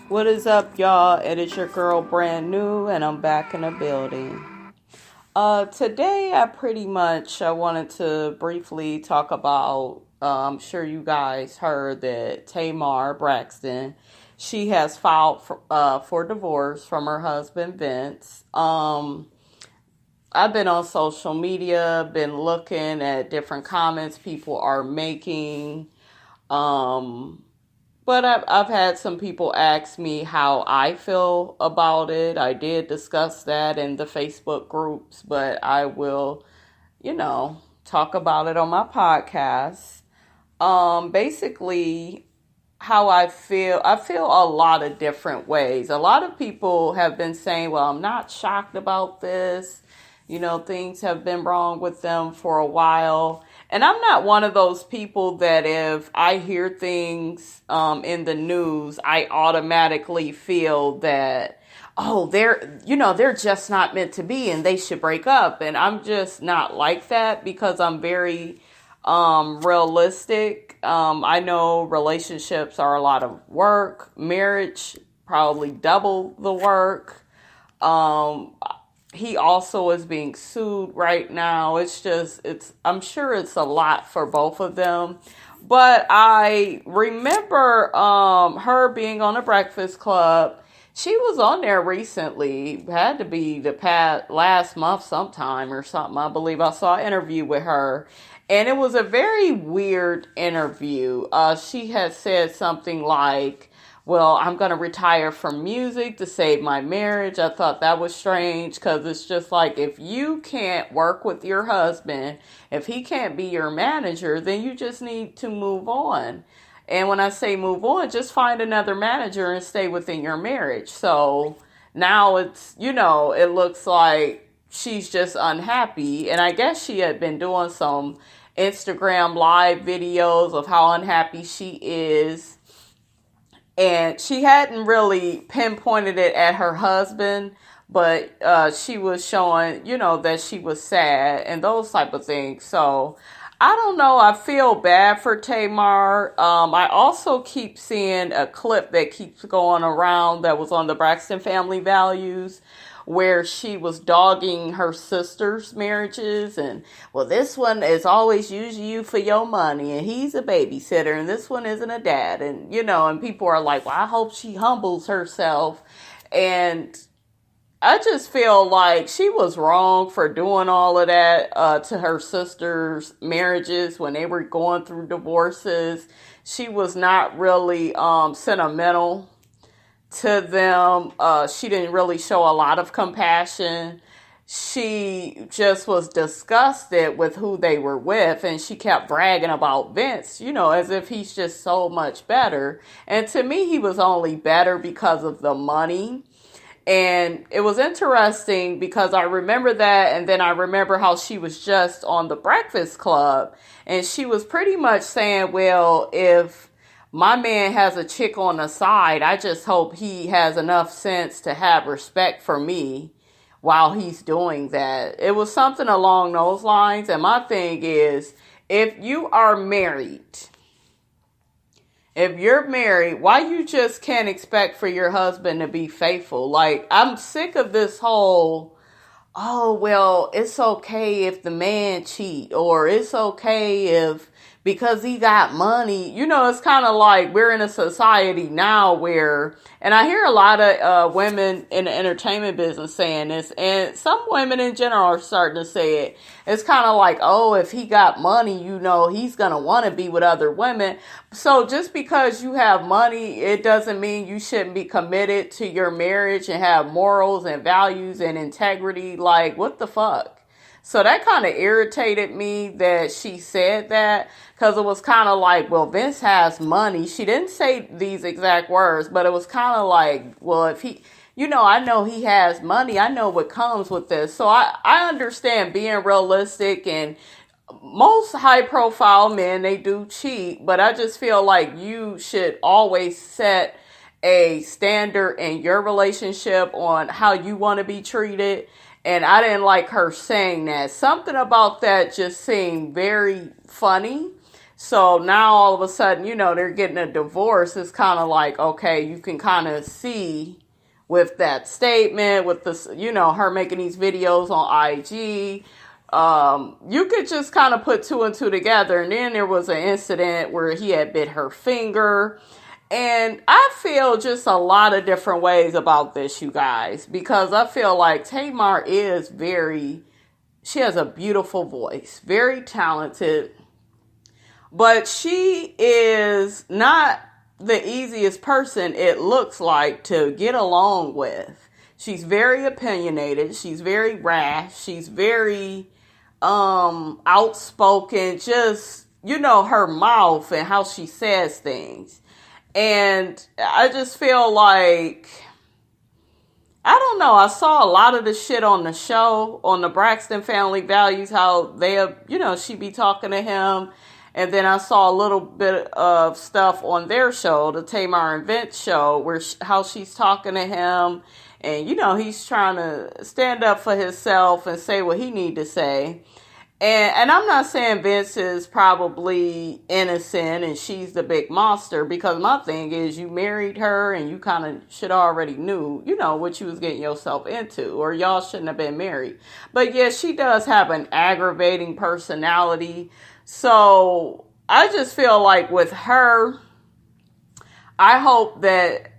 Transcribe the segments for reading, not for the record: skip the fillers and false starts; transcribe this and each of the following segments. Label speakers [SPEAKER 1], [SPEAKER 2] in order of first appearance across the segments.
[SPEAKER 1] What is up, y'all? It is your girl, Brand New, and I'm back in the building. Today I wanted to briefly talk about. I'm sure you guys heard that Tamar Braxton, she has filed for divorce from her husband Vince. I've been on social media, been looking at different comments people are making. Um, but I've had some people ask me how I feel about it. I did discuss that in the Facebook groups, but I will, talk about it on my podcast. Basically, how I feel a lot of different ways. A lot of people have been saying, well, I'm not shocked about this. Things have been wrong with them for a while. And I'm not one of those people that if I hear things in the news, I automatically feel that, oh, they're just not meant to be and they should break up. And I'm just not like that because I'm very realistic. I know relationships are a lot of work. Marriage, probably double the work. Um, he also is being sued right now. I'm sure it's a lot for both of them. But I remember her being on the Breakfast Club. She was on there recently. Had to be the past last month sometime or something. I believe I saw an interview with her. And it was a very weird interview. She had said something like, well, I'm going to retire from music to save my marriage. I thought that was strange because it's just like if you can't work with your husband, if he can't be your manager, then you just need to move on. And when I say move on, just find another manager and stay within your marriage. So now it looks like she's just unhappy. And I guess she had been doing some Instagram live videos of how unhappy she is. And she hadn't really pinpointed it at her husband, but she was showing, that she was sad and those type of things. So I don't know. I feel bad for Tamar. I also keep seeing a clip that keeps going around that was on the Braxton Family Values where she was dogging her sister's marriages and, well, this one is always using you for your money and he's a babysitter and this one isn't a dad. And, and people are like, well, I hope she humbles herself. And I just feel like she was wrong for doing all of that to her sister's marriages when they were going through divorces. She was not really sentimental to them. She didn't really show a lot of compassion. She just was disgusted with who they were with, and she kept bragging about Vince, as if he's just so much better. And to me, he was only better because of the money. And it was interesting because I remember that, and then I remember how she was just on the Breakfast Club, and she was pretty much saying, well, if my man has a chick on the side, I just hope he has enough sense to have respect for me while he's doing that. It was something along those lines. And my thing is, if you're married, why you just can't expect for your husband to be faithful? Like, I'm sick of this whole, oh, well, it's okay if the man cheat, or it's okay if because he got money. It's kind of like we're in a society now where, and I hear a lot of women in the entertainment business saying this, and some women in general are starting to say it. It's kind of like, oh, if he got money, he's going to want to be with other women. So just because you have money, it doesn't mean you shouldn't be committed to your marriage and have morals and values and integrity. Like, what the fuck? So that kind of irritated me that she said that, because it was kind of like, well, Vince has money. She didn't say these exact words, but it was kind of like, well, if he, I know he has money. I know what comes with this. So I understand being realistic, and most high profile men, they do cheat, but I just feel like you should always set a standard in your relationship on how you want to be treated. And I didn't like her saying that. Something about that just seemed very funny. So now all of a sudden, they're getting a divorce. It's kind of like, okay, you can kind of see with that statement, with this, her making these videos on IG. You could just kind of put two and two together. And then there was an incident where he had bit her finger. And I feel just a lot of different ways about this, you guys, because I feel like Tamar she has a beautiful voice, very talented, but she is not the easiest person, it looks like, to get along with. She's very opinionated. She's very rash. She's very outspoken. Just, her mouth and how she says things. And I just feel like, I don't know, I saw a lot of the shit on the show, on the Braxton Family Values, how they, she be talking to him. And then I saw a little bit of stuff on their show, the Tamar and Vince show, where how she's talking to him. And, he's trying to stand up for himself and say what he need to say. And I'm not saying Vince is probably innocent and she's the big monster, because my thing is, you married her and you kind of should already knew, what you was getting yourself into, or y'all shouldn't have been married. But yeah, she does have an aggravating personality. So I just feel like with her, I hope that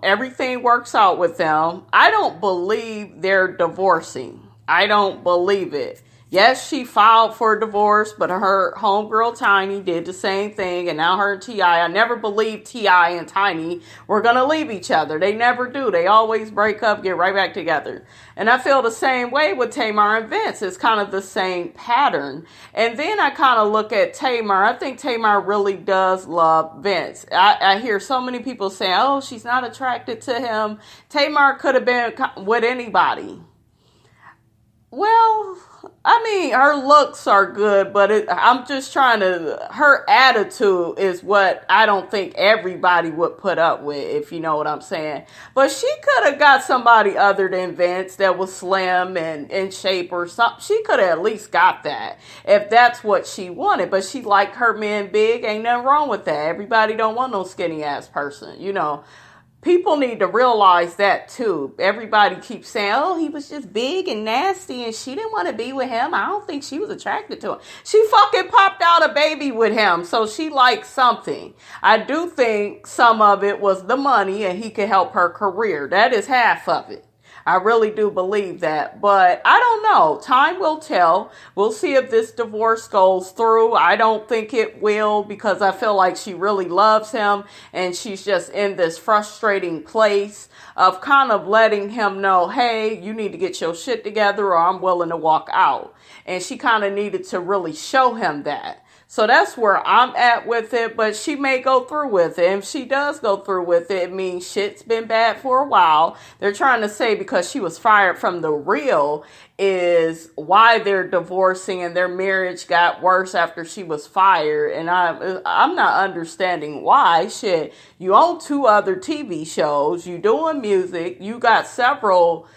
[SPEAKER 1] everything works out with them. I don't believe they're divorcing. I don't believe it. Yes, she filed for a divorce, but her homegirl Tiny did the same thing, and now her and T.I. I never believed T.I. and Tiny were going to leave each other. They never do. They always break up, get right back together. And I feel the same way with Tamar and Vince. It's kind of the same pattern. And then I kind of look at Tamar. I think Tamar really does love Vince. I hear so many people saying, oh, she's not attracted to him. Tamar could have been with anybody. Well, I mean, her looks are good, but I'm just her attitude is what I don't think everybody would put up with, if you know what I'm saying. But she could have got somebody other than Vince that was slim and in shape or something. She could have at least got that, if that's what she wanted. But she liked her men big. Ain't nothing wrong with that. Everybody don't want no skinny ass person, People need to realize that too. Everybody keeps saying, oh, he was just big and nasty and she didn't want to be with him. I don't think she was attracted to him. She fucking popped out a baby with him. So she liked something. I do think some of it was the money and he could help her career. That is half of it. I really do believe that, but I don't know. Time will tell. We'll see if this divorce goes through. I don't think it will, because I feel like she really loves him and she's just in this frustrating place of kind of letting him know, hey, you need to get your shit together or I'm willing to walk out. And she kind of needed to really show him that. So that's where I'm at with it, but she may go through with it. If she does go through with it, it means shit's been bad for a while. They're trying to say because she was fired from The Real is why they're divorcing and their marriage got worse after she was fired. And I'm not understanding why. Shit, you own 2 other TV shows, you doing music, you got several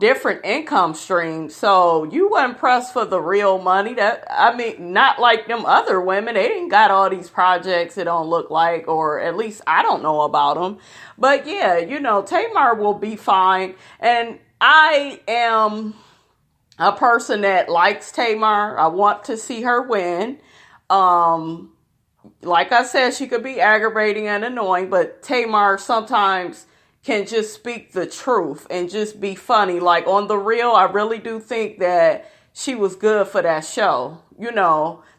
[SPEAKER 1] different income streams. So you wasn't pressed for the real money. Not like them other women. They didn't got all these projects, it don't look like, or at least I don't know about them. But yeah, Tamar will be fine. And I am a person that likes Tamar. I want to see her win. Like I said, she could be aggravating and annoying, but Tamar sometimes can just speak the truth and just be funny. Like on The Real, I really do think that she was good for that show.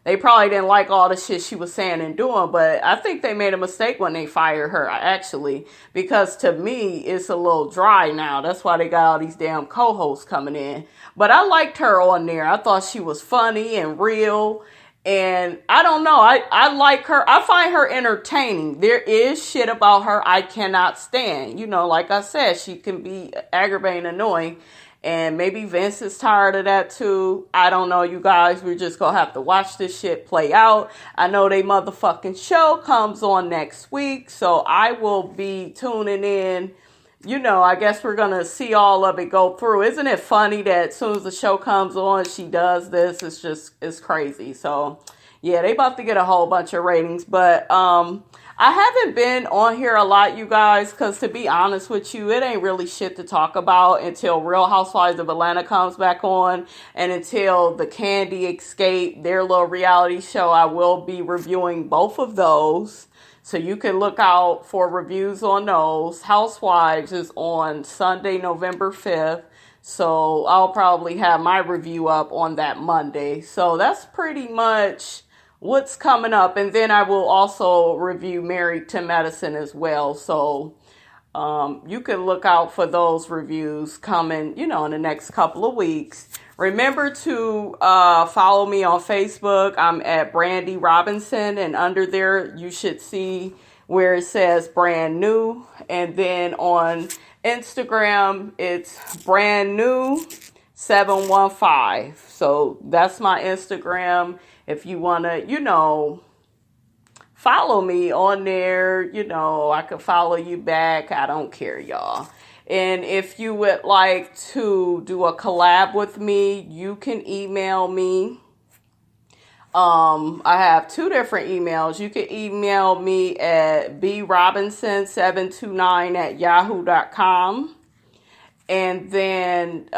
[SPEAKER 1] They probably didn't like all the shit she was saying and doing, but I think they made a mistake when they fired her, actually, because to me, it's a little dry now. That's why they got all these damn co-hosts coming in. But I liked her on there. I thought she was funny and real. And I don't know. I like her. I find her entertaining. There is shit about her I cannot stand. Like I said, she can be aggravating, annoying. And maybe Vince is tired of that too. I don't know, you guys. We're just going to have to watch this shit play out. I know they motherfucking show comes on next week. So I will be tuning in. I guess we're going to see all of it go through. Isn't it funny that as soon as the show comes on, she does this? It's crazy. So, Yeah, they about to get a whole bunch of ratings, but I haven't been on here a lot, you guys, because to be honest with you, it ain't really shit to talk about until Real Housewives of Atlanta comes back on, and until the Candy Escape, their little reality show. I will be reviewing both of those, so you can look out for reviews on those. Housewives is on Sunday, November 5th. So I'll probably have my review up on that Monday. So that's pretty much what's coming up. And then I will also review Married to Medicine as well. So you can look out for those reviews coming, in the next couple of weeks. Remember to follow me on Facebook. I'm at Brandy Robinson. And under there, you should see where it says brand new. And then on Instagram, it's brand new 715. So that's my Instagram. If you want to, follow me on there, I can follow you back. I don't care, y'all. And if you would like to do a collab with me, you can email me. I have two different emails. You can email me at brobinson729@yahoo.com. And then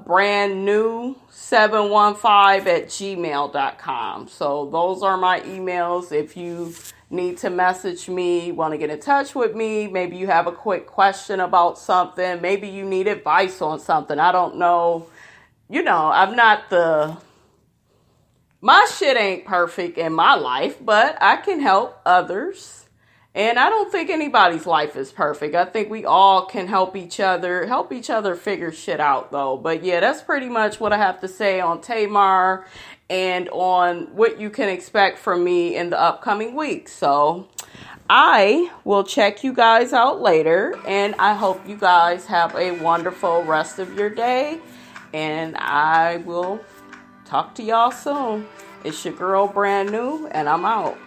[SPEAKER 1] brand new 715@gmail.com. So those are my emails. If you need to message me, want to get in touch with me, maybe you have a quick question about something, maybe you need advice on something, I don't know. I'm not my shit ain't perfect in my life, but I can help others. And I don't think anybody's life is perfect. I think we all can help each other figure shit out, though. But yeah, that's pretty much what I have to say on Tamar and on what you can expect from me in the upcoming weeks. So I will check you guys out later, and I hope you guys have a wonderful rest of your day, and I will talk to y'all soon. It's your girl, Brand New, and I'm out.